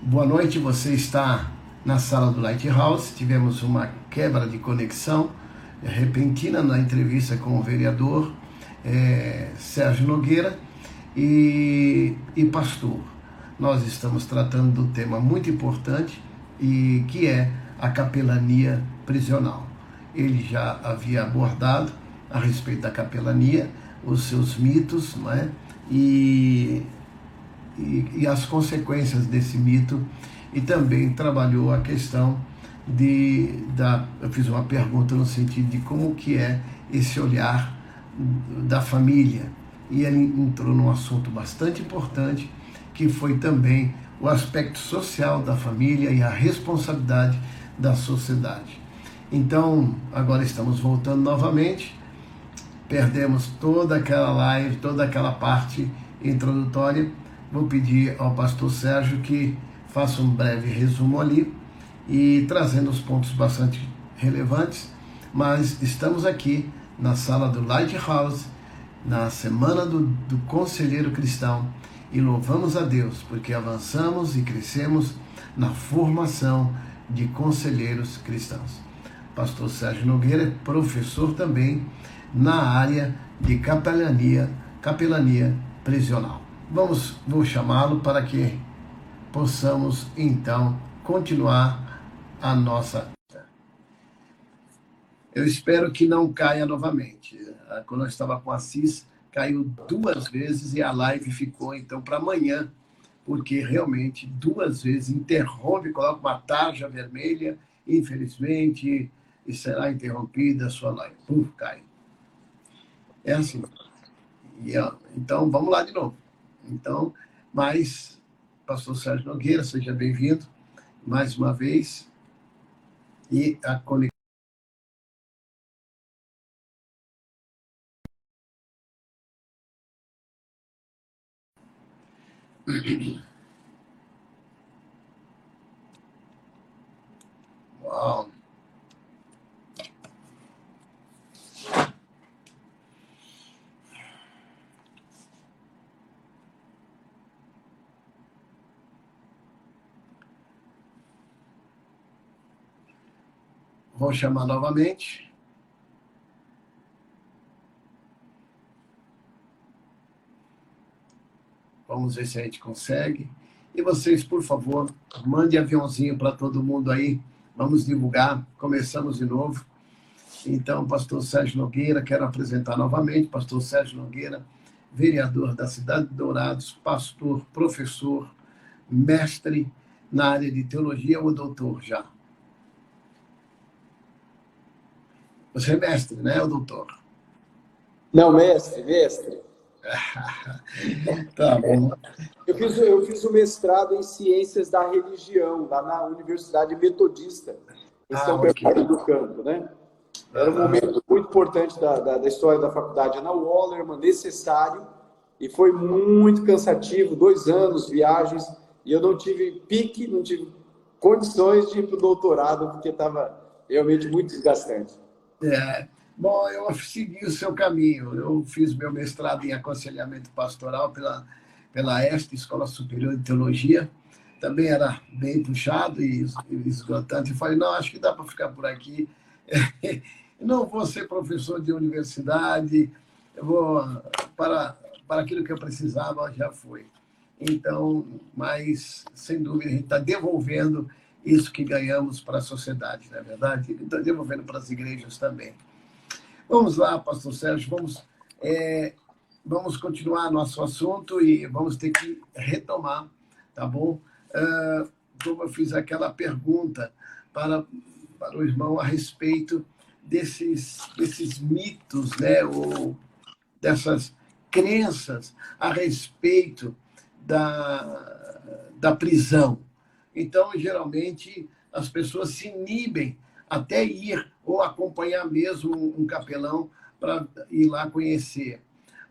Boa noite, você está na sala do Lighthouse. Tivemos uma quebra de conexão repentina na entrevista com o vereador Sérgio Nogueira e pastor. Nós estamos tratando do tema muito importante e que é a capelania prisional. Ele já havia abordado a respeito da capelania, os seus mitos, não é? E as consequências desse mito, e também trabalhou a questão eu fiz uma pergunta no sentido de como que é esse olhar da família, e ele entrou num assunto bastante importante, que foi também o aspecto social da família e a responsabilidade da sociedade. Então, agora estamos voltando novamente, perdemos toda aquela live, toda aquela parte introdutória. Vou pedir ao pastor Sérgio que faça um breve resumo ali e trazendo os pontos bastante relevantes, mas estamos aqui na sala do Lighthouse, na semana do Conselheiro Cristão, e louvamos a Deus porque avançamos e crescemos na formação de conselheiros cristãos. Pastor Sérgio Nogueira é professor também na área de capelania prisional. Vou chamá-lo para que possamos, então, continuar a nossa... Eu espero que não caia novamente. Quando eu estava com a Assis, caiu 2 vezes e a live ficou, então, para amanhã, porque realmente 2 vezes interrompe, coloca uma tarja vermelha, infelizmente, e será interrompida a sua live. Cai. É assim. Então, vamos lá de novo. Então, mas, pastor Sérgio Nogueira, seja bem-vindo mais uma vez. E a conexão. Uau. Vou chamar novamente. Vamos ver se a gente consegue. E vocês, por favor, mande aviãozinho para todo mundo aí. Vamos divulgar. Começamos de novo. Então, pastor Sérgio Nogueira, quero apresentar novamente. Pastor Sérgio Nogueira, vereador da cidade de Dourados, pastor, professor, mestre na área de teologia, ou doutor já? Você é mestre, né, ou doutor? Não, mestre. Tá bom. Eu fiz o mestrado em Ciências da Religião, lá na Universidade Metodista, em São Bernardo do Campo, né? Era um momento muito importante da história da faculdade na Wallerman, necessário, e foi muito cansativo, 2 anos, viagens, e eu não tive pique, não tive condições de ir para o doutorado, porque estava realmente muito desgastante. Bom, eu segui o seu caminho. Eu fiz meu mestrado em aconselhamento pastoral pela EST, Escola Superior de Teologia. Também era bem puxado e esgotante. E falei, não, acho que dá para ficar por aqui. Não vou ser professor de universidade, eu vou para aquilo que eu precisava, já foi. Então, mas, sem dúvida, a gente está devolvendo isso que ganhamos para a sociedade, não é verdade? Está devolvendo para as igrejas também. Vamos lá, pastor Sérgio, vamos continuar nosso assunto e vamos ter que retomar, tá bom? Como eu fiz aquela pergunta para o irmão a respeito desses mitos, né, ou dessas crenças a respeito da prisão. Então, geralmente, as pessoas se inibem até ir ou acompanhar mesmo um capelão para ir lá conhecer.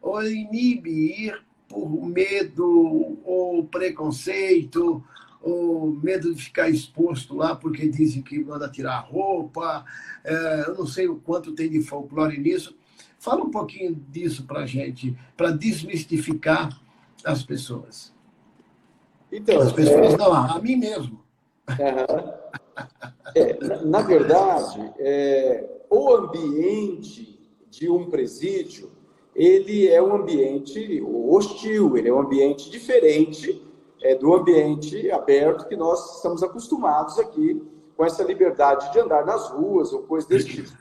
Ou inibe ir por medo ou preconceito, ou medo de ficar exposto lá porque dizem que manda tirar a roupa. Eu não sei o quanto tem de folclore nisso. Fala um pouquinho disso para a gente, para desmistificar as pessoas. Então, As pessoas não, a mim mesmo. aham. Na verdade, o ambiente de um presídio, ele é um ambiente hostil, ele é um ambiente diferente do ambiente aberto que nós estamos acostumados aqui, com essa liberdade de andar nas ruas ou coisa desse tipo.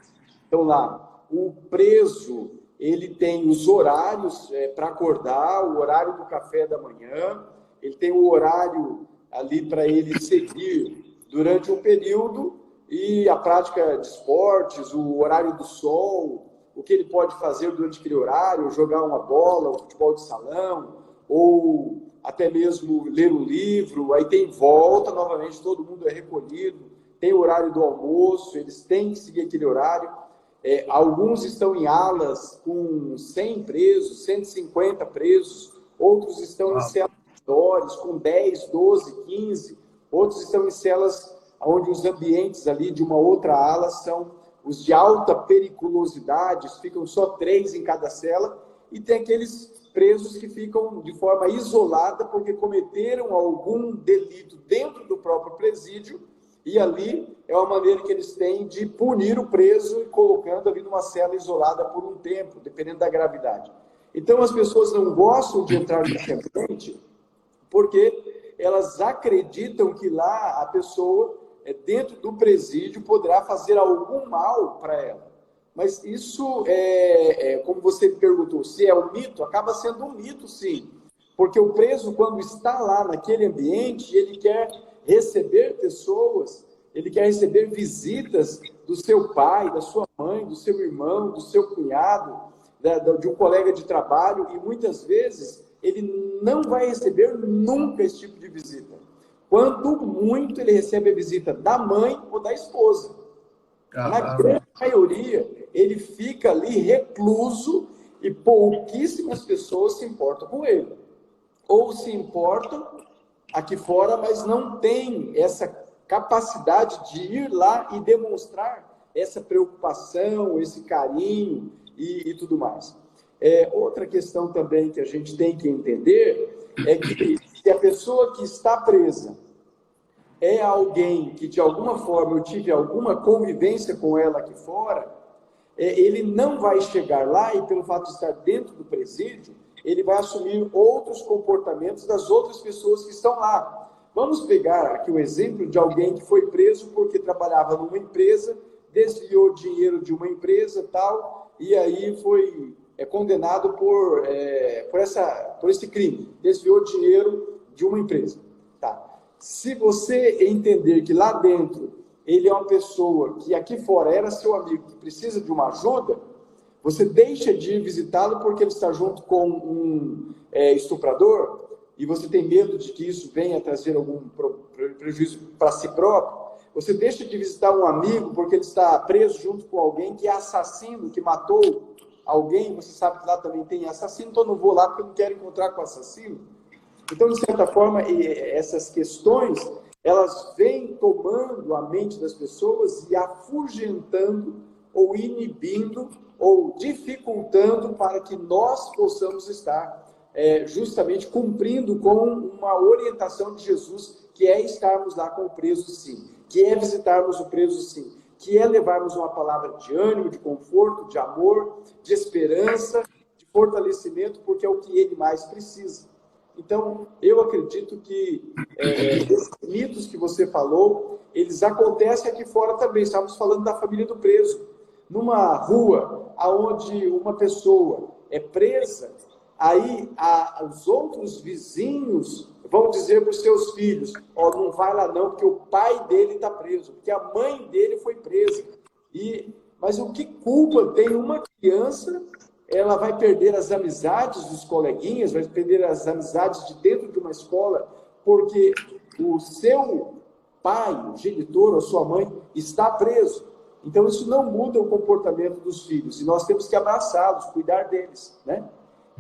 Então, lá, o preso, ele tem os horários para acordar, o horário do café da manhã, ele tem o horário ali para ele seguir durante um período e a prática de esportes, o horário do sol, o que ele pode fazer durante aquele horário, jogar uma bola, um futebol de salão, ou até mesmo ler um livro, aí tem volta novamente, todo mundo é recolhido, tem o horário do almoço, eles têm que seguir aquele horário. Alguns estão em alas com 100 presos, 150 presos, outros estão em celas menores com 10, 12, 15, outros estão em celas onde os ambientes ali de uma outra ala são os de alta periculosidade, ficam só 3 em cada cela, e tem aqueles presos que ficam de forma isolada porque cometeram algum delito dentro do próprio presídio, e ali é uma maneira que eles têm de punir o preso e colocando ali numa cela isolada por um tempo, dependendo da gravidade. Então as pessoas não gostam de entrar nesse ambiente porque elas acreditam que lá a pessoa, dentro do presídio, poderá fazer algum mal para ela. Mas isso, como você perguntou, se é um mito, acaba sendo um mito, sim. Porque o preso, quando está lá naquele ambiente, ele quer receber pessoas, ele quer receber visitas do seu pai, da sua mãe, do seu irmão, do seu cunhado, de um colega de trabalho, e muitas vezes ele não vai receber nunca esse tipo de visita. Quando muito ele recebe a visita da mãe ou da esposa. Na grande maioria, ele fica ali recluso e pouquíssimas pessoas se importam com ele. Ou se importam aqui fora, mas não tem essa capacidade de ir lá e demonstrar essa preocupação, esse carinho e tudo mais. Outra questão também que a gente tem que entender é que se a pessoa que está presa é alguém que de alguma forma eu tive alguma convivência com ela aqui fora, ele não vai chegar lá e pelo fato de estar dentro do presídio, ele vai assumir outros comportamentos das outras pessoas que estão lá. Vamos pegar aqui o exemplo de alguém que foi preso porque trabalhava numa empresa, desviou dinheiro de uma empresa tal, e aí foi condenado por esse crime, desviou dinheiro de uma empresa. Tá. Se você entender que lá dentro ele é uma pessoa que aqui fora era seu amigo, que precisa de uma ajuda, você deixa de ir visitá-lo porque ele está junto com um estuprador e você tem medo de que isso venha trazer algum prejuízo para si próprio. Você deixa de visitar um amigo porque ele está preso junto com alguém que é assassino, que matou alguém. Você sabe que lá também tem assassino, então eu não vou lá porque eu não quero encontrar com o assassino. Então, de certa forma, essas questões, elas vêm tomando a mente das pessoas e afugentando ou inibindo ou dificultando para que nós possamos estar justamente cumprindo com uma orientação de Jesus, que é estarmos lá com o preso sim, que é visitarmos o preso sim, que é levarmos uma palavra de ânimo, de conforto, de amor, de esperança, de fortalecimento, porque é o que ele mais precisa. Então, eu acredito que esses mitos que você falou, eles acontecem aqui fora também. Estamos falando da família do preso. Numa rua onde uma pessoa é presa, aí os outros vizinhos vão dizer para os seus filhos, não vai lá não, porque o pai dele está preso, porque a mãe dele foi presa. Mas o que culpa tem uma criança? Ela vai perder as amizades dos coleguinhas, vai perder as amizades de dentro de uma escola, porque o seu pai, o genitor ou sua mãe está preso. Então, isso não muda o comportamento dos filhos, e nós temos que abraçá-los, cuidar deles, né?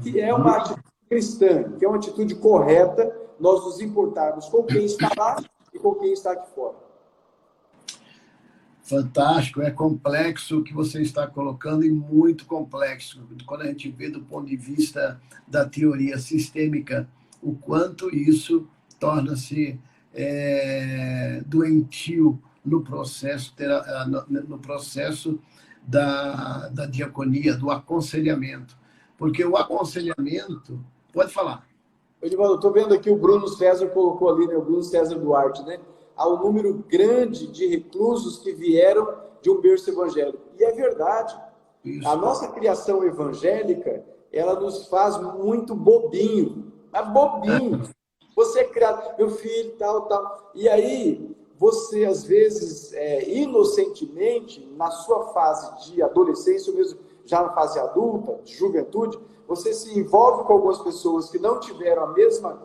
Que é uma atitude cristã, que é uma atitude correta, nós nos importarmos com quem está lá e com quem está aqui fora. Fantástico, é complexo o que você está colocando e muito complexo. Quando a gente vê do ponto de vista da teoria sistêmica, o quanto isso torna-se doentio no processo, no processo da diaconia, do aconselhamento. Porque o aconselhamento... Pode falar. Edivaldo, eu estou vendo aqui o Bruno César colocou ali, né? O Bruno César Duarte, né? Há um número grande de reclusos que vieram de um berço evangélico. E é verdade. Isso. A nossa criação evangélica, ela nos faz muito bobinho. Mas bobinho. Você é criado, meu filho, tal, tal. E aí, você, às vezes, inocentemente, na sua fase de adolescência, ou mesmo já na fase adulta, de juventude, você se envolve com algumas pessoas que não tiveram a mesma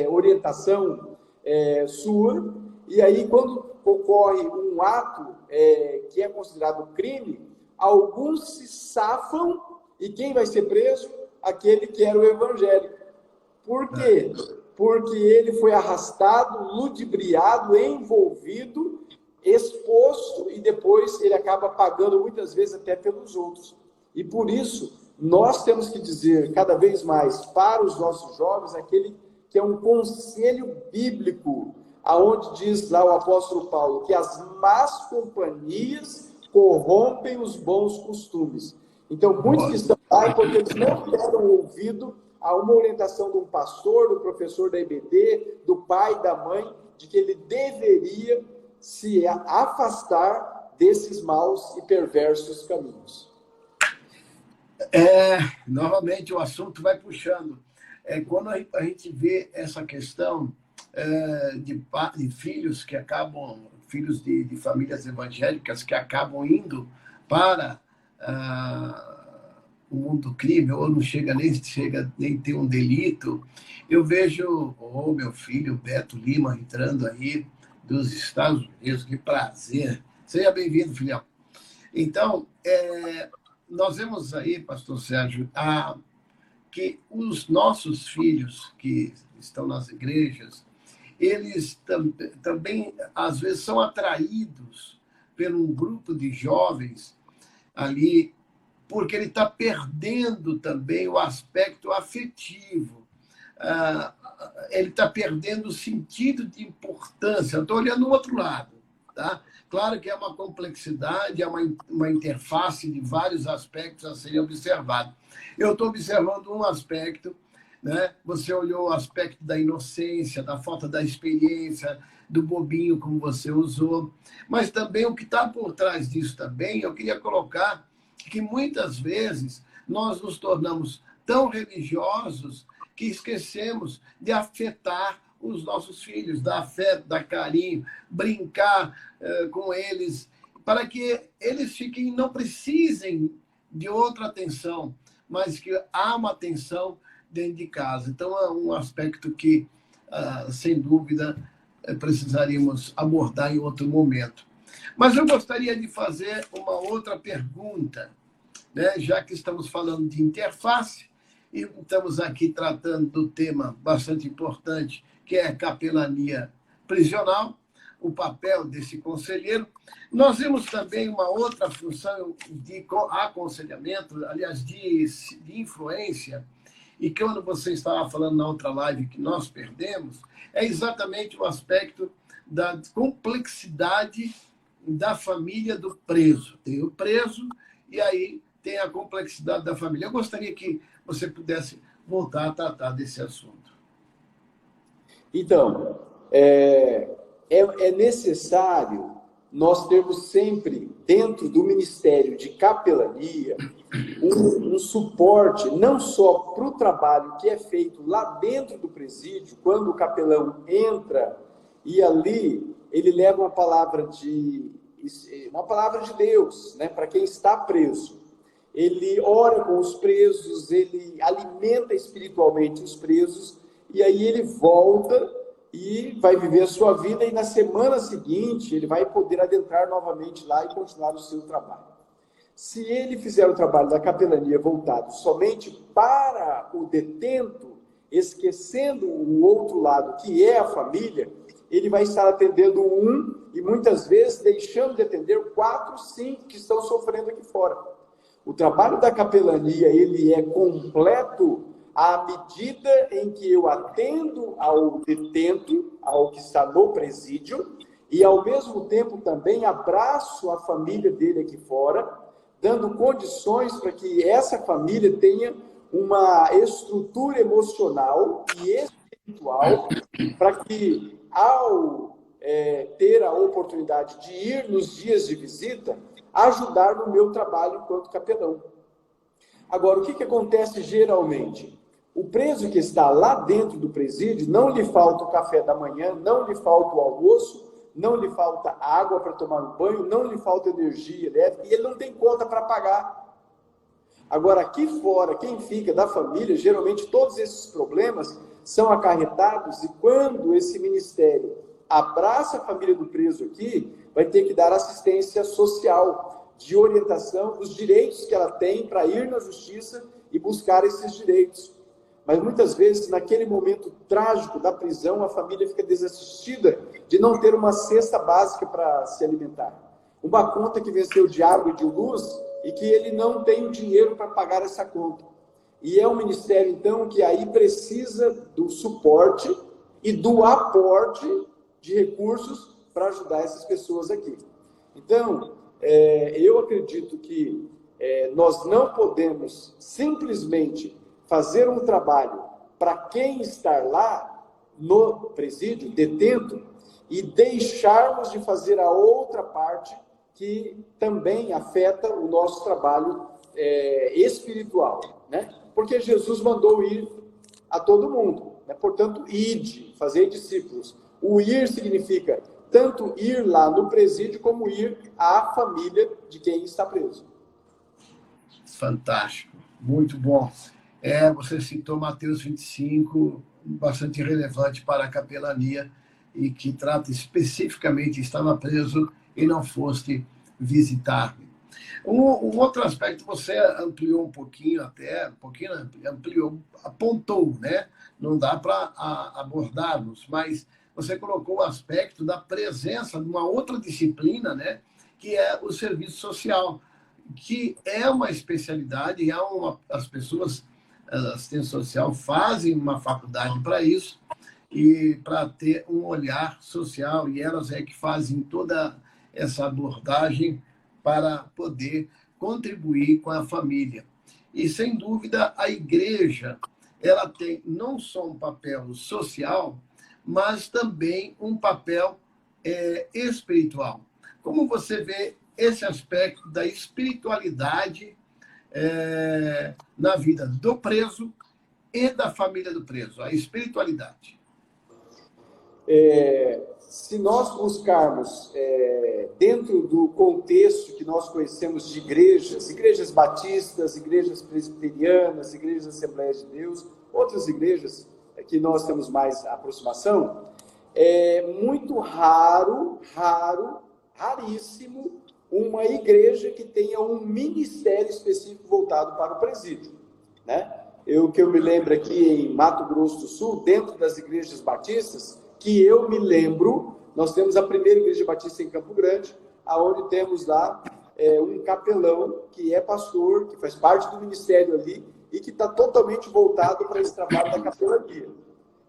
orientação sua, e aí, quando ocorre um ato que é considerado crime, alguns se safam, e quem vai ser preso? Aquele que era o evangélico. Por quê? Porque ele foi arrastado, ludibriado, envolvido, exposto, e depois ele acaba pagando muitas vezes até pelos outros. E por isso, nós temos que dizer cada vez mais para os nossos jovens aquele que é um conselho bíblico, aonde diz lá o apóstolo Paulo que as más companhias corrompem os bons costumes. Então, muitos que estão lá, porque eles não deram ouvido a uma orientação de um pastor, do professor da EBD, do pai, da mãe, de que ele deveria se afastar desses maus e perversos caminhos. Novamente o assunto vai puxando. Quando a gente vê essa questão de filhos que acabam, filhos de famílias evangélicas que acabam indo para o mundo do crime, ou não chega nem ter um delito, eu vejo meu filho Beto Lima entrando aí dos Estados Unidos, que prazer. Seja bem-vindo, filhão. Então, nós vemos aí, pastor Sérgio, que os nossos filhos que estão nas igrejas, eles também, às vezes, são atraídos por um grupo de jovens ali, porque ele está perdendo também o aspecto afetivo. Ele está perdendo o sentido de importância. Eu estou olhando o outro lado, tá? Claro que é uma complexidade, é uma interface de vários aspectos a serem observados. Eu estou observando um aspecto, né? Você olhou o aspecto da inocência, da falta da experiência, do bobinho, como você usou, mas também o que está por trás disso também, eu queria colocar que muitas vezes nós nos tornamos tão religiosos que esquecemos de afetar os nossos filhos, dar afeto, dar carinho, brincar com eles, para que eles não precisem de outra atenção, mas que há uma atenção dentro de casa. Então, é um aspecto que, sem dúvida, precisaríamos abordar em outro momento. Mas eu gostaria de fazer uma outra pergunta, né? Já que estamos falando de interface, e estamos aqui tratando do tema bastante importante, que é a capelania prisional, o papel desse conselheiro. Nós vemos também uma outra função de aconselhamento, aliás, de influência, e que quando você estava falando na outra live que nós perdemos, é exatamente o aspecto da complexidade da família do preso. Tem o preso e aí tem a complexidade da família. Eu gostaria que você pudesse voltar a tratar desse assunto. Então, é necessário nós termos sempre, dentro do Ministério de Capelania, um suporte, não só para o trabalho que é feito lá dentro do presídio, quando o capelão entra e ali ele leva uma palavra de Deus, né, para quem está preso. Ele ora com os presos, ele alimenta espiritualmente os presos, e aí ele volta e vai viver a sua vida, e na semana seguinte ele vai poder adentrar novamente lá e continuar o seu trabalho. Se ele fizer o trabalho da capelania voltado somente para o detento, esquecendo o outro lado, que é a família, ele vai estar atendendo e muitas vezes deixando de atender 4, 5 que estão sofrendo aqui fora. O trabalho da capelania, ele é completo à medida em que eu atendo ao detento, ao que está no presídio, e ao mesmo tempo também abraço a família dele aqui fora, dando condições para que essa família tenha uma estrutura emocional e espiritual para que, ao ter a oportunidade de ir nos dias de visita, ajudar no meu trabalho enquanto capelão. Agora, o que acontece geralmente? O preso que está lá dentro do presídio, não lhe falta o café da manhã, não lhe falta o almoço, não lhe falta água para tomar um banho, não lhe falta energia elétrica, e ele não tem conta para pagar. Agora, aqui fora, quem fica da família, geralmente todos esses problemas são acarretados, e quando esse ministério abraça a família do preso aqui, vai ter que dar assistência social, de orientação dos direitos que ela tem para ir na justiça e buscar esses direitos. Mas muitas vezes, naquele momento trágico da prisão, a família fica desassistida de não ter uma cesta básica para se alimentar. Uma conta que venceu de água e de luz e que ele não tem o dinheiro para pagar essa conta. E é um ministério, então, que aí precisa do suporte e do aporte de recursos para ajudar essas pessoas aqui. Então, eu acredito que nós não podemos simplesmente fazer um trabalho para quem está lá no presídio, detento, e deixarmos de fazer a outra parte que também afeta o nosso trabalho espiritual, né? Porque Jesus mandou ir a todo mundo, né? Portanto, ide, fazer discípulos. O ir significa tanto ir lá no presídio como ir à família de quem está preso. Fantástico, muito bom. Você citou Mateus 25, bastante relevante para a capelania, e que trata especificamente, estava preso e não foste visitar-me. Um outro aspecto, você ampliou um pouquinho até, ampliou, apontou, né? Não dá para abordarmos, mas você colocou o aspecto da presença de uma outra disciplina, né? Que é o serviço social, que é uma especialidade, as pessoas, a assistência social, fazem uma faculdade para isso, e para ter um olhar social, e elas que fazem toda essa abordagem para poder contribuir com a família. E, sem dúvida, a igreja, ela tem não só um papel social, mas também um papel espiritual. Como você vê esse aspecto da espiritualidade na vida do preso e da família do preso, a espiritualidade? Se nós buscarmos dentro do contexto que nós conhecemos de igrejas batistas, igrejas presbiterianas, igrejas Assembleias de Deus, outras igrejas que nós temos mais aproximação, é muito raríssimo uma igreja que tenha um ministério específico voltado para o presídio, né? Que eu me lembro aqui em Mato Grosso do Sul, dentro das igrejas batistas, que eu me lembro, nós temos a primeira igreja batista em Campo Grande, aonde temos lá um capelão que é pastor, que faz parte do ministério ali, e que está totalmente voltado para esse trabalho da capelania.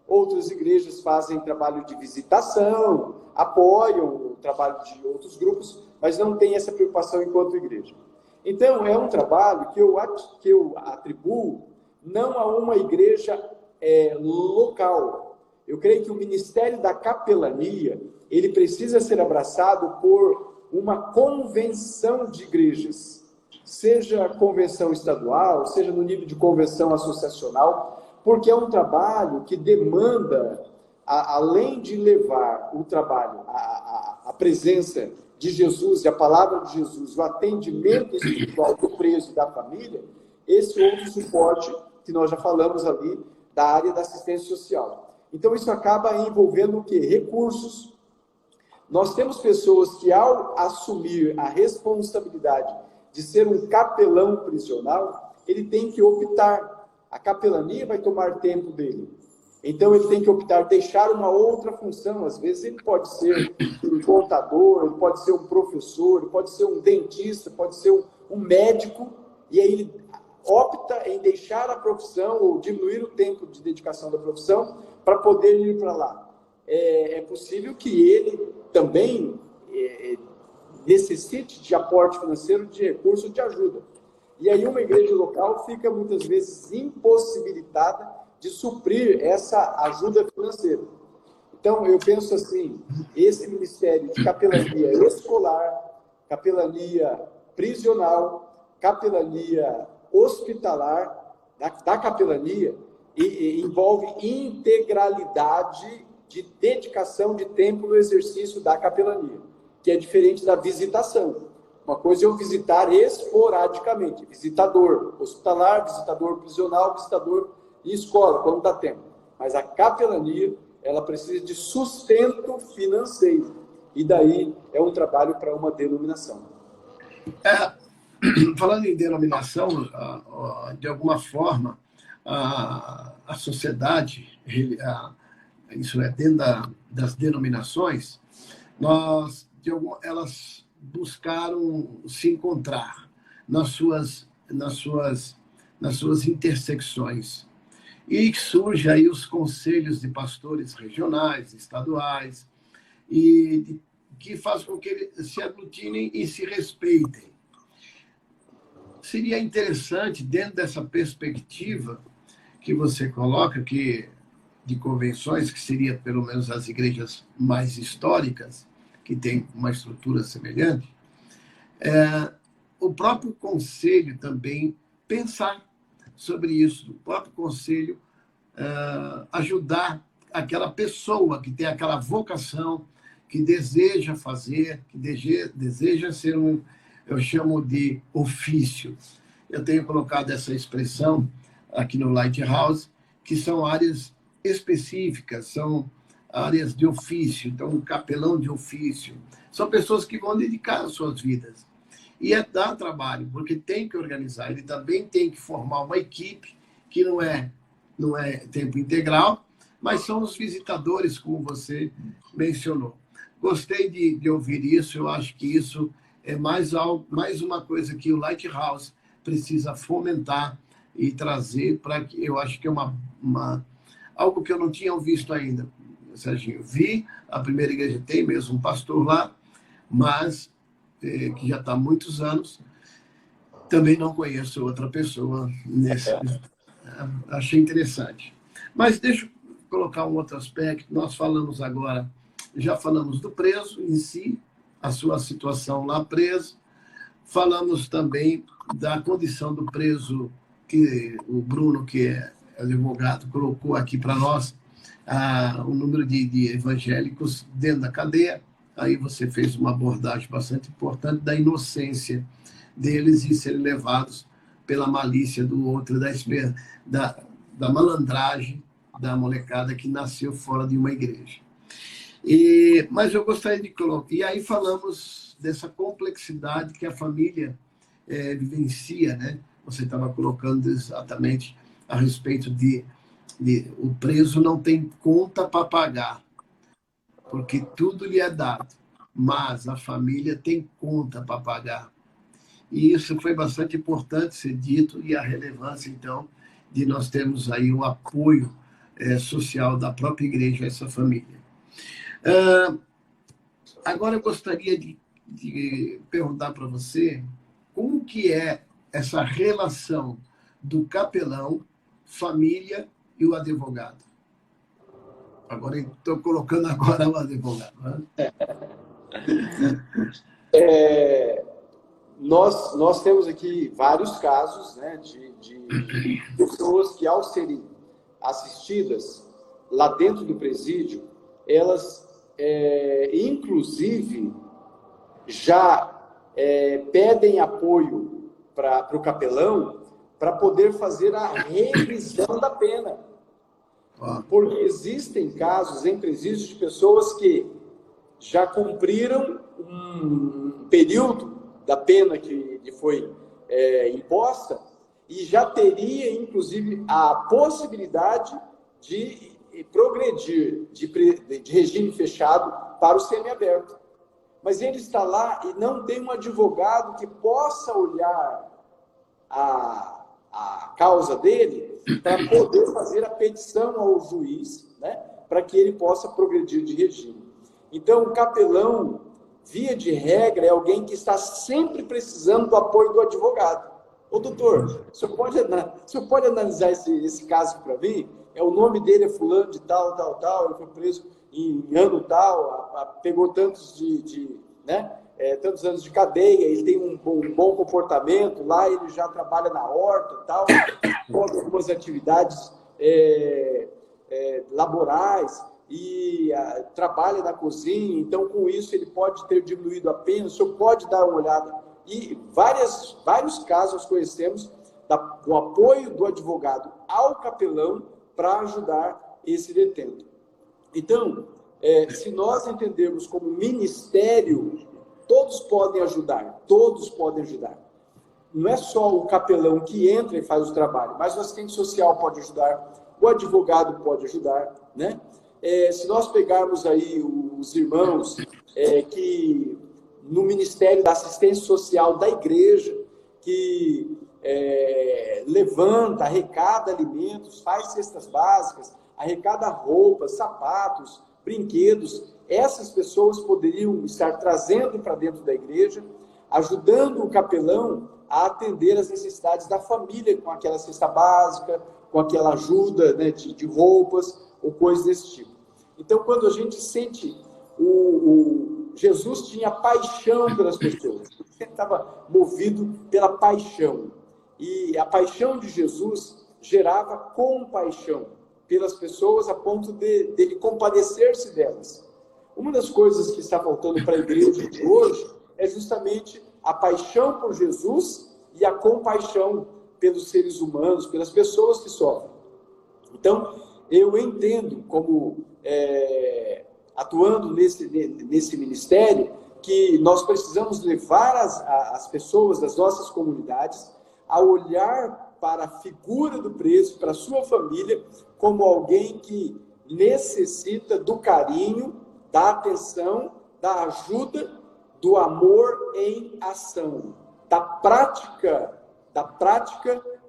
Outras igrejas fazem trabalho de visitação, apoiam o trabalho de outros grupos, mas não tem essa preocupação enquanto igreja. Então, é um trabalho que eu atribuo não a uma igreja local. Eu creio que o ministério da capelania, ele precisa ser abraçado por uma convenção de igrejas, seja convenção estadual, seja no nível de convenção associacional, porque é um trabalho que demanda, além de levar o trabalho, a presença de Jesus e a palavra de Jesus, o atendimento espiritual do preso e da família, esse outro suporte que nós já falamos ali, da área da assistência social. Então, isso acaba envolvendo o quê? Recursos. Nós temos pessoas que, ao assumir a responsabilidade de ser um capelão prisional, ele tem que optar. A capelania vai tomar tempo dele. Então, ele tem que optar, deixar uma outra função. Às vezes, ele pode ser um contador, ele pode ser um professor, ele pode ser um dentista, pode ser um médico, e aí ele opta em deixar a profissão ou diminuir o tempo de dedicação da profissão para poder ir para lá. É possível que ele também necessite de aporte financeiro, de recurso, de ajuda. E aí uma igreja local fica muitas vezes impossibilitada de suprir essa ajuda financeira. Então, eu penso assim, esse ministério de capelania escolar, capelania prisional, capelania hospitalar, da capelania, envolve integralidade de dedicação de tempo no exercício da capelania, que é diferente da visitação. Uma coisa é eu visitar esporadicamente, visitador hospitalar, visitador prisional, visitador em escola, quando dá tempo. Mas a capelania, ela precisa de sustento financeiro. E daí é um trabalho para uma denominação. Falando em denominação, de alguma forma, a sociedade, isso é, dentro das denominações, elas buscaram se encontrar nas suas intersecções. E surge aí os conselhos de pastores regionais, estaduais, e que faz com que eles se aglutinem e se respeitem. Seria interessante, dentro dessa perspectiva que você coloca, que de convenções, que seria pelo menos as igrejas mais históricas, que têm uma estrutura semelhante, o próprio conselho também pensar sobre isso, o próprio conselho ajudar aquela pessoa que tem aquela vocação, que deseja fazer, que deseja ser eu chamo de ofício. Eu tenho colocado essa expressão aqui no Lighthouse, que são áreas específicas, são áreas de ofício, então um capelão de ofício. São pessoas que vão dedicar as suas vidas. E dá trabalho, porque tem que organizar, ele também tem que formar uma equipe, que não é tempo integral, mas são os visitadores, como você mencionou. Gostei de ouvir isso, eu acho que isso é mais uma coisa que o Lighthouse precisa fomentar e trazer para que eu acho que é algo que eu não tinha visto ainda, Serginho. Vi, a primeira igreja tem mesmo um pastor lá, mas que já está há muitos anos, também não conheço outra pessoa nesse. Achei interessante. Mas deixa eu colocar um outro aspecto. Nós falamos agora, já falamos do preso em si, a sua situação lá preso. Falamos também da condição do preso, que o Bruno, que é advogado, colocou aqui para nós, o número de evangélicos dentro da cadeia. Aí você fez uma abordagem bastante importante da inocência deles e serem levados pela malícia do outro, da malandragem da molecada que nasceu fora de uma igreja. Mas eu gostaria de colocar... E aí falamos dessa complexidade que a família vivencia, né? Você estava colocando exatamente a respeito de o preso não tem conta para pagar, porque tudo lhe é dado, mas a família tem conta para pagar. E isso foi bastante importante ser dito, e a relevância, então, de nós termos aí o apoio social da própria igreja a essa família. Agora eu gostaria de perguntar para você como que é essa relação do capelão, família e o advogado. Agora estou colocando o advogado. Né? Nós temos aqui vários casos, né, de pessoas que, ao serem assistidas lá dentro do presídio, elas, inclusive, já pedem apoio para o capelão para poder fazer a revisão da pena. Porque existem casos em presídios de pessoas que já cumpriram um período da pena que foi imposta e já teria, inclusive, a possibilidade de progredir de regime fechado para o semiaberto. Mas ele está lá e não tem um advogado que possa olhar a causa dele, para poder fazer a petição ao juiz, né, para que ele possa progredir de regime. Então, o capelão, via de regra, é alguém que está sempre precisando do apoio do advogado. Ô, doutor, o senhor pode analisar esse caso para mim? O nome dele é fulano de tal, ele foi preso em ano tal, pegou tantos tantos anos de cadeia, ele tem um bom comportamento, lá ele já trabalha na horta, tal, com algumas atividades laborais, e trabalha na cozinha, então com isso ele pode ter diminuído a pena, o senhor pode dar uma olhada. E vários casos nós conhecemos do apoio do advogado ao capelão para ajudar esse detento. Então, se nós entendermos como ministério, todos podem ajudar, todos podem ajudar. Não é só o capelão que entra e faz o trabalho, mas o assistente social pode ajudar, o advogado pode ajudar, né? Se nós pegarmos aí os irmãos que no Ministério da Assistência Social da Igreja, que levanta, arrecada alimentos, faz cestas básicas, arrecada roupas, sapatos, brinquedos, essas pessoas poderiam estar trazendo para dentro da igreja, ajudando o capelão a atender as necessidades da família com aquela cesta básica, com aquela ajuda, né, de roupas ou coisas desse tipo. Então, quando a gente sente Jesus tinha paixão pelas pessoas, ele estava movido pela paixão, e a paixão de Jesus gerava compaixão pelas pessoas a ponto dele compadecer-se delas. Uma das coisas que está faltando para a igreja de hoje é justamente a paixão por Jesus e a compaixão pelos seres humanos, pelas pessoas que sofrem. Então, eu entendo como, atuando nesse ministério, que nós precisamos levar as pessoas das nossas comunidades a olhar para a figura do preso, para a sua família, como alguém que necessita do carinho, da atenção, da ajuda, do amor em ação, da prática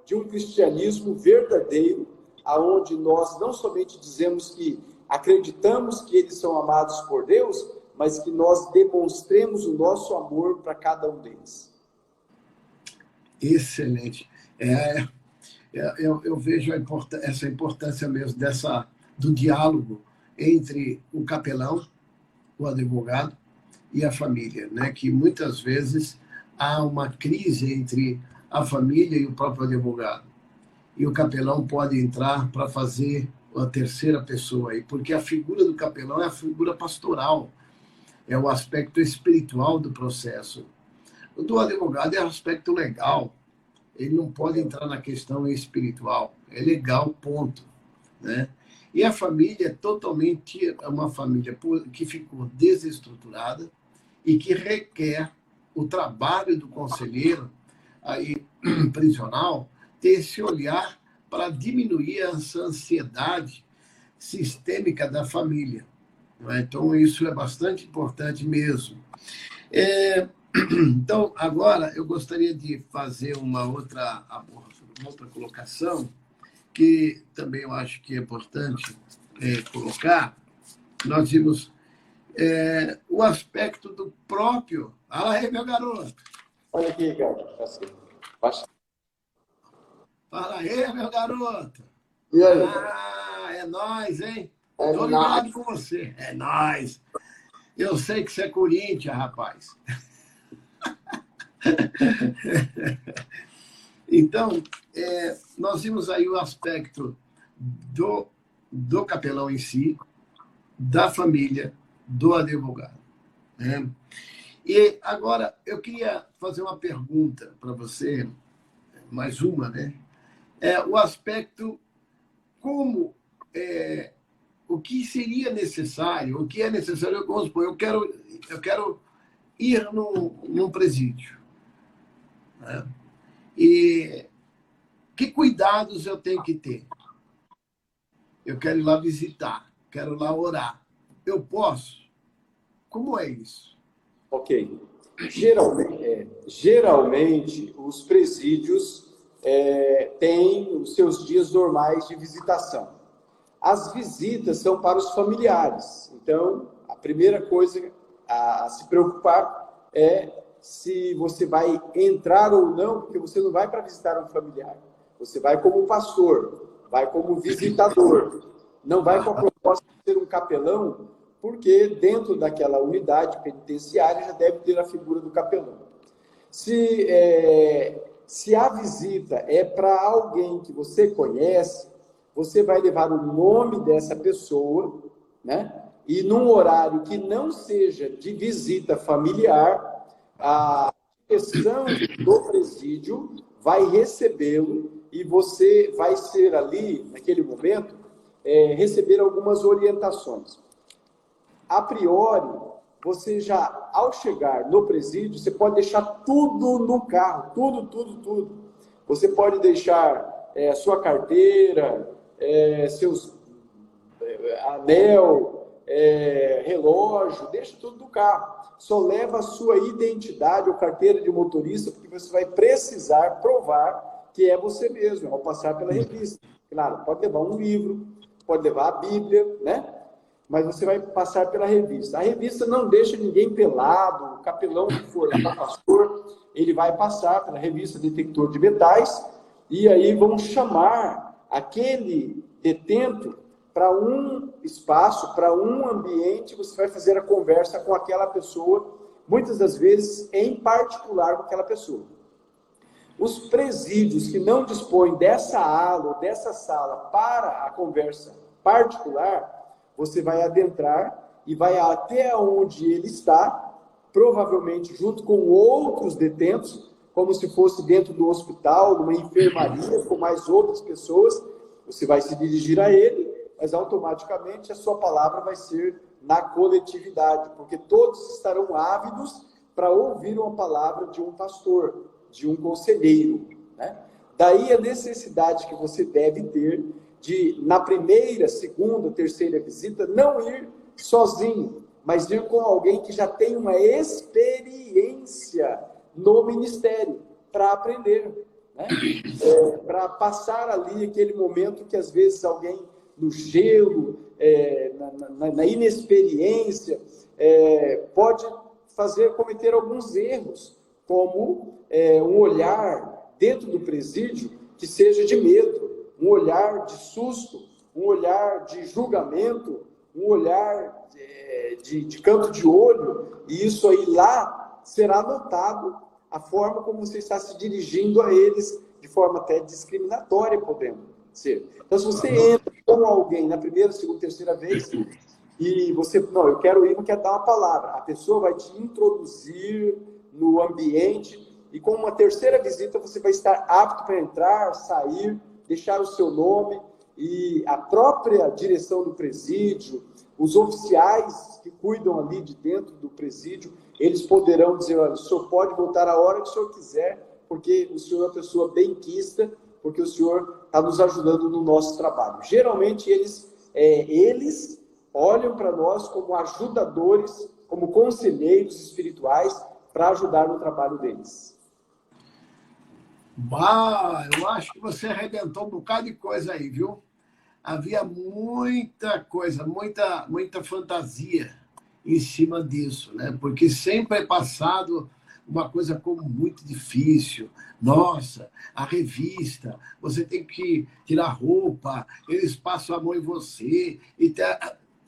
de um cristianismo verdadeiro, aonde nós não somente dizemos que acreditamos que eles são amados por Deus, mas que nós demonstremos o nosso amor para cada um deles. Excelente. Eu vejo essa importância mesmo do diálogo entre o capelão, o advogado e a família, né? Que muitas vezes há uma crise entre a família e o próprio advogado. E o capelão pode entrar para fazer a terceira pessoa aí, porque a figura do capelão é a figura pastoral, é o aspecto espiritual do processo. O do advogado é o aspecto legal, ele não pode entrar na questão espiritual, é legal, ponto, né? E a família é totalmente uma família que ficou desestruturada e que requer o trabalho do conselheiro aí, prisional, ter esse olhar para diminuir essa ansiedade sistêmica da família. Então, isso é bastante importante mesmo. Então, agora, eu gostaria de fazer uma outra colocação, que também eu acho que é importante colocar. Nós vimos o aspecto do próprio... Fala aí, meu garoto. Olha aqui, cara. Fala aí, meu garoto. E aí? É nóis, hein? Estou ligado com você. É nóis. Eu sei que você é Corinthians, rapaz. Então, nós vimos aí o aspecto do capelão em si, da família, do advogado, né? E agora, eu queria fazer uma pergunta para você, mais uma, né? O aspecto como o que seria necessário, o que é necessário, vamos supor, eu quero ir num presídio, né? E que cuidados eu tenho que ter? Eu quero ir lá visitar, quero ir lá orar. Eu posso? Como é isso? Ok. Geralmente, os presídios tem os seus dias normais de visitação. As visitas são para os familiares. Então, a primeira coisa a se preocupar é se você vai entrar ou não, porque você não vai para visitar um familiar. Você vai como pastor, vai como visitador. Não vai com a proposta de ser um capelão, porque dentro daquela unidade penitenciária já deve ter a figura do capelão. Se a visita é para alguém que você conhece, você vai levar o nome dessa pessoa, né? E num horário que não seja de visita familiar, a direção do presídio vai recebê-lo e você vai ser ali, naquele momento, receber algumas orientações. A priori, você já, ao chegar no presídio, você pode deixar tudo no carro, tudo. Você pode deixar sua carteira, seus anel, relógio, deixa tudo no carro. Só leva a sua identidade ou carteira de motorista, porque você vai precisar provar que é você mesmo, ao passar pela revista. Claro, pode levar um livro, pode levar a Bíblia, né? Mas você vai passar pela revista. A revista não deixa ninguém pelado, o capelão que for lá, pastor, ele vai passar pela revista detector de metais, e aí vão chamar aquele detento para um espaço, para um ambiente, você vai fazer a conversa com aquela pessoa, muitas das vezes em particular com aquela pessoa. Os presídios que não dispõem dessa ala ou dessa sala para a conversa particular, você vai adentrar e vai até onde ele está, provavelmente junto com outros detentos, como se fosse dentro do hospital, numa enfermaria, com mais outras pessoas. Você vai se dirigir a ele, mas automaticamente a sua palavra vai ser na coletividade, porque todos estarão ávidos para ouvir uma palavra de um pastor, de um conselheiro, né? Daí a necessidade que você deve ter de, na primeira, segunda, terceira visita, não ir sozinho, mas ir com alguém que já tem uma experiência no ministério, para aprender, né? Para passar ali aquele momento que às vezes alguém no gelo, na inexperiência, pode cometer alguns erros, como um olhar dentro do presídio que seja de medo, um olhar de susto, um olhar de julgamento, um olhar de canto de olho, e isso aí lá será notado a forma como você está se dirigindo a eles, de forma até discriminatória, podendo ser. Então, se você entra com alguém na primeira, segunda, terceira vez, e você, não, eu quero ir, não quero dar uma palavra, a pessoa vai te introduzir no ambiente, e com uma terceira visita você vai estar apto para entrar, sair, deixar o seu nome, e a própria direção do presídio, os oficiais que cuidam ali de dentro do presídio, eles poderão dizer, olha, o senhor pode voltar a hora que o senhor quiser, porque o senhor é uma pessoa benquista, porque o senhor está nos ajudando no nosso trabalho. Geralmente eles olham para nós como ajudadores, como conselheiros espirituais, para ajudar no trabalho deles. Bah, eu acho que você arrebentou um bocado de coisa aí, viu? Havia muita coisa, muita fantasia em cima disso, né? Porque sempre é passado uma coisa como muito difícil. Nossa, a revista, você tem que tirar roupa, eles passam a mão em você, e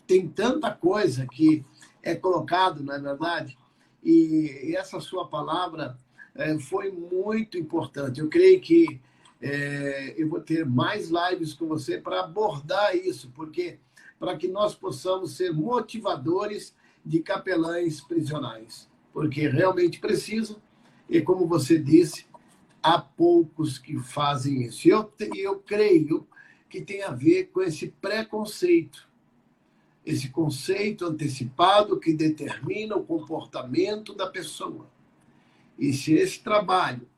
tem tanta coisa que é colocado, não é verdade? E essa sua palavra foi muito importante. Eu creio que eu vou ter mais lives com você para abordar isso, porque para que nós possamos ser motivadores de capelães prisionais, porque realmente precisam, e como você disse, há poucos que fazem isso. E eu creio que tem a ver com esse preconceito, esse conceito antecipado que determina o comportamento da pessoa. E se esse trabalho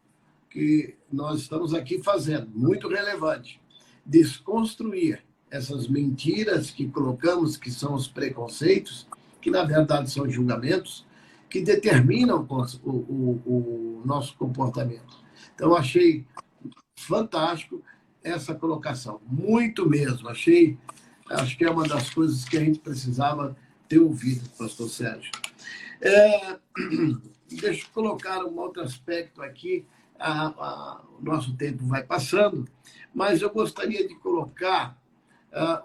que nós estamos aqui fazendo, muito relevante, desconstruir essas mentiras que colocamos, que são os preconceitos, que na verdade são julgamentos, que determinam o nosso comportamento. Então, eu achei fantástico essa colocação. Muito mesmo. Acho que é uma das coisas que a gente precisava ter ouvido, pastor Sérgio. Deixa eu colocar um outro aspecto aqui. O nosso tempo vai passando, mas eu gostaria de colocar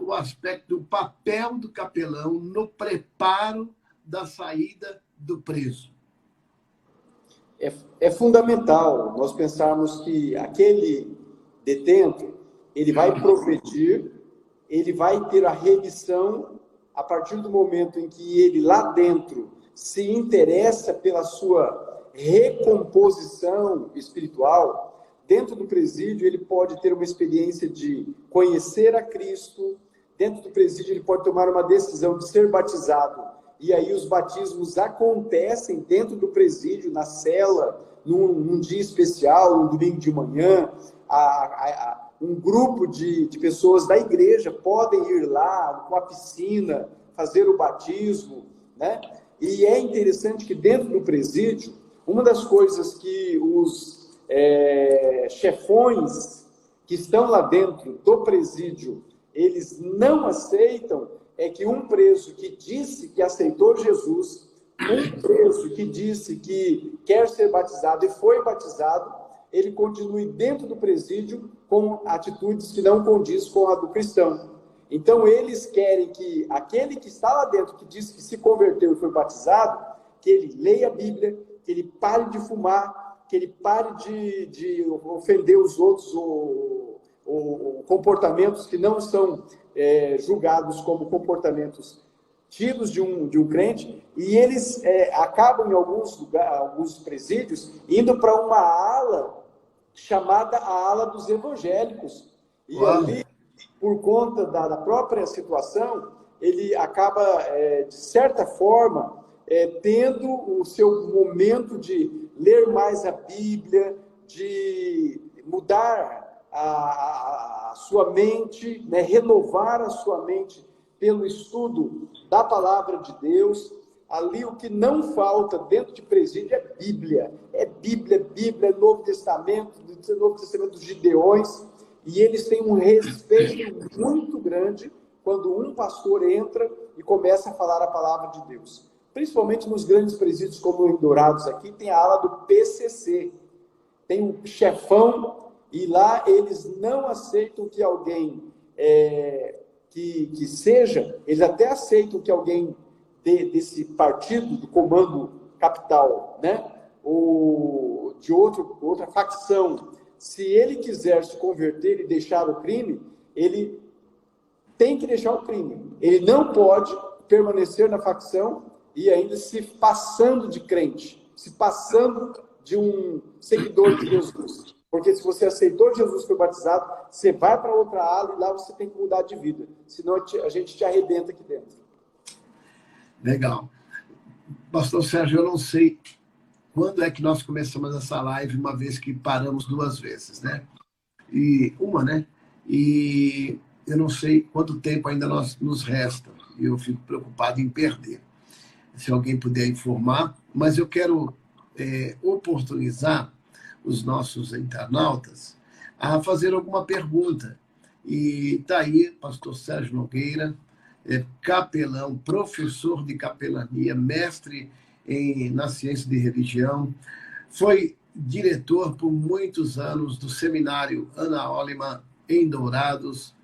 o aspecto do papel do capelão no preparo da saída do preso. É fundamental nós pensarmos que aquele detento, ele vai progredir, ele vai ter a remissão a partir do momento em que ele lá dentro se interessa pela sua recomposição espiritual. Dentro do presídio, ele pode ter uma experiência de conhecer a Cristo. Dentro do presídio, ele pode tomar uma decisão de ser batizado. E aí os batismos acontecem dentro do presídio, na cela, num dia especial, um domingo de manhã. Um grupo de pessoas da igreja podem ir lá com a piscina, fazer o batismo, né? E é interessante que dentro do presídio, uma das coisas que os chefões que estão lá dentro do presídio, eles não aceitam, é que um preso que disse que aceitou Jesus, um preso que disse que quer ser batizado e foi batizado, ele continue dentro do presídio com atitudes que não condiz com a do cristão. Então, eles querem que aquele que está lá dentro, que disse que se converteu e foi batizado, que ele leia a Bíblia, que ele pare de fumar, que ele pare de ofender os outros, ou comportamentos que não são julgados como comportamentos tidos de um crente, e eles acabam em alguns lugares, alguns presídios, indo para uma ala chamada a ala dos evangélicos. E ali, por conta da própria situação, ele acaba, de certa forma, tendo o seu momento de ler mais a Bíblia, de mudar a sua mente, né, renovar a sua mente pelo estudo da palavra de Deus. Ali o que não falta dentro de presídio é Bíblia. É Bíblia, Novo Testamento dos Gideões. E eles têm um respeito muito grande quando um pastor entra e começa a falar a palavra de Deus. Principalmente nos grandes presídios, como em Dourados aqui, tem a ala do PCC. Tem um chefão, e lá eles não aceitam que alguém que seja, eles até aceitam que alguém desse partido, do comando capital, né, ou de outra facção, se ele quiser se converter e deixar o crime, ele tem que deixar o crime. Ele não pode permanecer na facção e ainda se passando de crente, se passando de um seguidor de Jesus. Porque se você aceitou Jesus, foi batizado, você vai para outra ala e lá você tem que mudar de vida. Senão a gente te arrebenta aqui dentro. Legal. Pastor Sérgio, eu não sei quando é que nós começamos essa live, uma vez que paramos 2 vezes, né? E eu não sei quanto tempo ainda nos resta. E eu fico preocupado em perder. Se alguém puder informar, mas eu quero oportunizar os nossos internautas a fazer alguma pergunta. E está aí, pastor Sérgio Nogueira, capelão, professor de capelania, mestre na ciência de religião, foi diretor por muitos anos do seminário Ana Oliman em Dourados,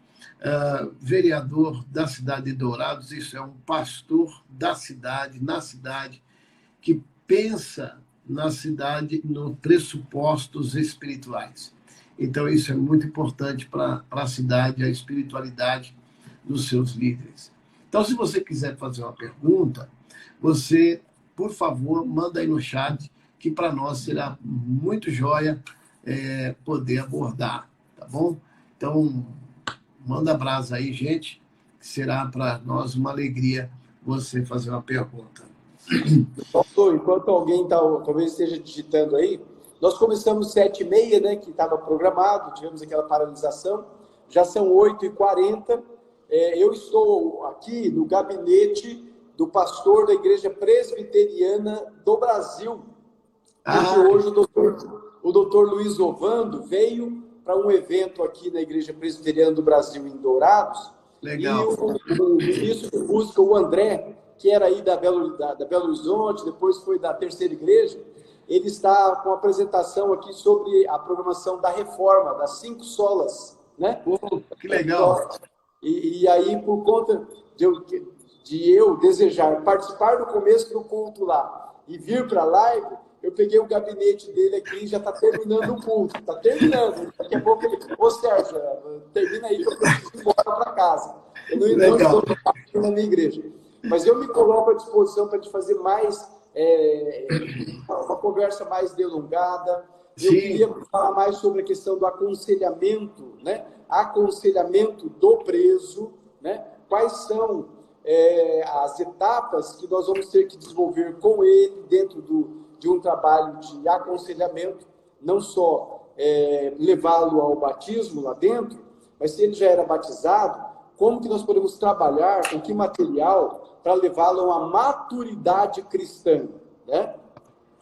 vereador da cidade de Dourados, isso é um pastor da cidade, na cidade, que pensa na cidade nos pressupostos espirituais. Então, isso é muito importante para a cidade, a espiritualidade dos seus líderes. Então, se você quiser fazer uma pergunta, você, por favor, manda aí no chat, que para nós será muito joia poder abordar, tá bom? Então, manda brasa aí, gente, que será para nós uma alegria você fazer uma pergunta. Pastor, enquanto alguém talvez esteja digitando aí, nós começamos 7h30, né, que estava programado, tivemos aquela paralisação, já são 8h40, eu estou aqui no gabinete do pastor da Igreja Presbiteriana do Brasil, porque hoje o doutor Luiz Ovando veio para um evento aqui na Igreja Presbiteriana do Brasil, em Dourados. Legal. E o ministro de música, o André, que era aí da Belo Horizonte, depois foi da Terceira Igreja, ele está com uma apresentação aqui sobre a programação da reforma, das 5 solas, né? Que legal! E aí, por conta de eu desejar participar do começo do culto lá e vir para a live, eu peguei o gabinete dele aqui e já está terminando o culto. Está terminando. Daqui a pouco ele... Ô, Sérgio, termina aí que eu preciso ir embora para casa. Eu não estou na minha igreja. Mas eu me coloco à disposição para te fazer mais... uma conversa mais delongada. Eu queria falar mais sobre a questão do aconselhamento, né? Aconselhamento do preso, né? Quais são as etapas que nós vamos ter que desenvolver com ele dentro de um trabalho de aconselhamento, não só levá-lo ao batismo lá dentro, mas se ele já era batizado, como que nós podemos trabalhar, com que material, para levá-lo a uma maturidade cristã, né?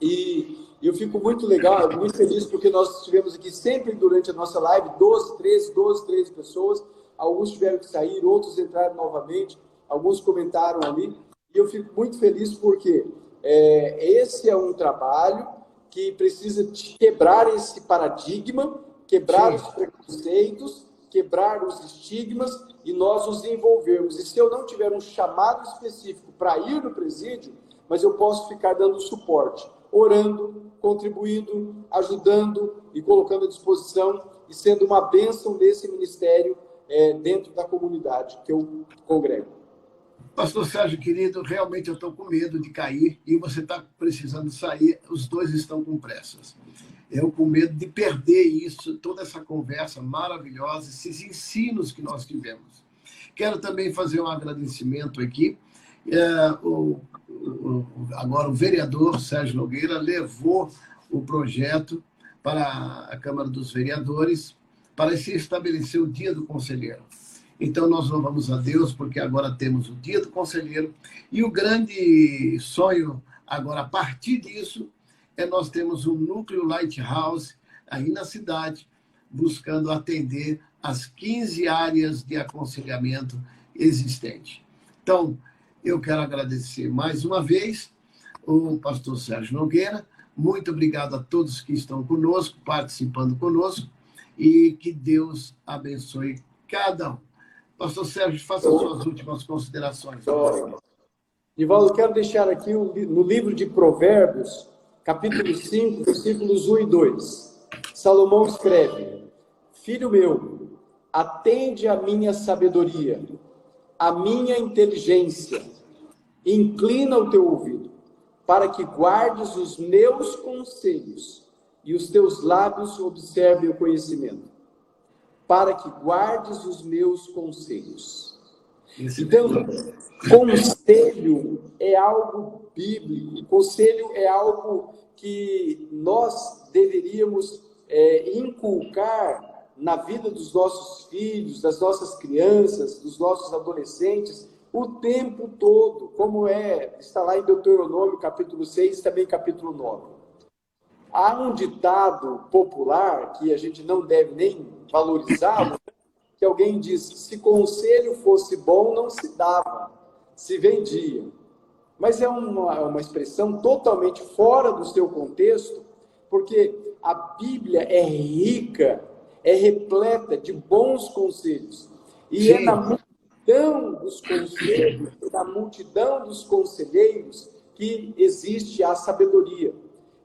E eu fico muito legal, muito feliz, porque nós tivemos aqui sempre durante a nossa live 12, 13 pessoas, alguns tiveram que sair, outros entraram novamente, alguns comentaram ali, e eu fico muito feliz porque esse é um trabalho que precisa quebrar esse paradigma, quebrar os preconceitos, quebrar os estigmas e nós nos envolvermos. E se eu não tiver um chamado específico para ir no presídio, mas eu posso ficar dando suporte, orando, contribuindo, ajudando e colocando à disposição e sendo uma bênção nesse ministério dentro da comunidade que eu congrego. Pastor Sérgio, querido, realmente eu estou com medo de cair e você está precisando sair, os dois estão com pressas. Eu com medo de perder isso, toda essa conversa maravilhosa, esses ensinos que nós tivemos. Quero também fazer um agradecimento aqui. Agora o vereador Sérgio Nogueira levou o projeto para a Câmara dos Vereadores para se estabelecer o Dia do Conselheiro. Então, nós louvamos a Deus, porque agora temos o Dia do Conselheiro. E o grande sonho, agora, a partir disso, nós temos um núcleo Lighthouse aí na cidade, buscando atender as 15 áreas de aconselhamento existentes. Então, eu quero agradecer mais uma vez o pastor Sérgio Nogueira. Muito obrigado a todos que estão conosco, participando conosco, e que Deus abençoe cada um. Pastor Sérgio, faça as suas últimas considerações. Nivaldo, quero deixar aqui no livro de Provérbios, capítulo 5, versículos 1 e 2. Salomão escreve: Filho meu, atende à minha sabedoria, à minha inteligência, inclina o teu ouvido, para que guardes os meus conselhos e os teus lábios observem o conhecimento. Para que guardes os meus conselhos. Então, conselho é algo bíblico, conselho é algo que nós deveríamos inculcar na vida dos nossos filhos, das nossas crianças, dos nossos adolescentes, o tempo todo, como está lá em Deuteronômio, capítulo 6, e também capítulo 9. Há um ditado popular, que a gente não deve nem valorizar, que alguém diz: se conselho fosse bom, não se dava, se vendia. Mas é uma expressão totalmente fora do seu contexto, porque a Bíblia é rica, é repleta de bons conselhos. E é na multidão dos conselhos, na multidão dos conselheiros, que existe a sabedoria.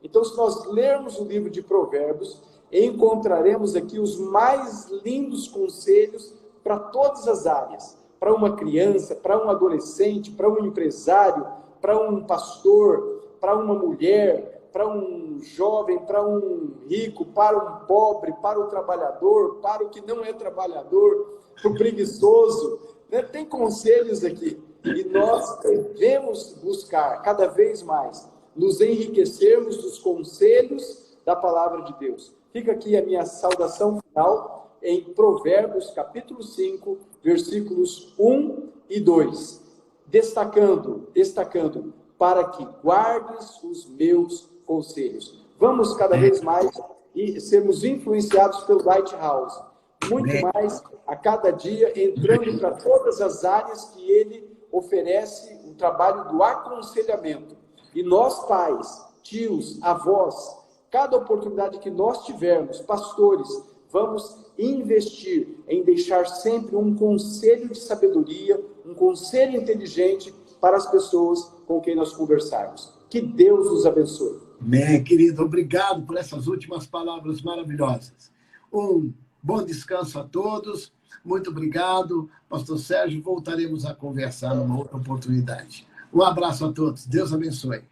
Então, se nós lermos o livro de Provérbios, encontraremos aqui os mais lindos conselhos para todas as áreas. Para uma criança, para um adolescente, para um empresário, para um pastor, para uma mulher, para um jovem, para um rico, para um pobre, para o trabalhador, para o que não é trabalhador, para o preguiçoso. Tem conselhos aqui. E nós devemos buscar cada vez mais nos enriquecermos dos conselhos da palavra de Deus. Fica aqui a minha saudação final em Provérbios, capítulo 5, versículos 1 e 2. Destacando, para que guardes os meus conselhos. Vamos cada vez mais e sermos influenciados pelo Lighthouse. Muito mais a cada dia, entrando para todas as áreas que ele oferece o trabalho do aconselhamento. E nós, pais, tios, avós, cada oportunidade que nós tivermos, pastores, vamos investir em deixar sempre um conselho de sabedoria, um conselho inteligente para as pessoas com quem nós conversarmos. Que Deus nos abençoe. Bem, querido, obrigado por essas últimas palavras maravilhosas. Um bom descanso a todos. Muito obrigado, pastor Sérgio. Voltaremos a conversar numa outra oportunidade. Um abraço a todos. Deus abençoe.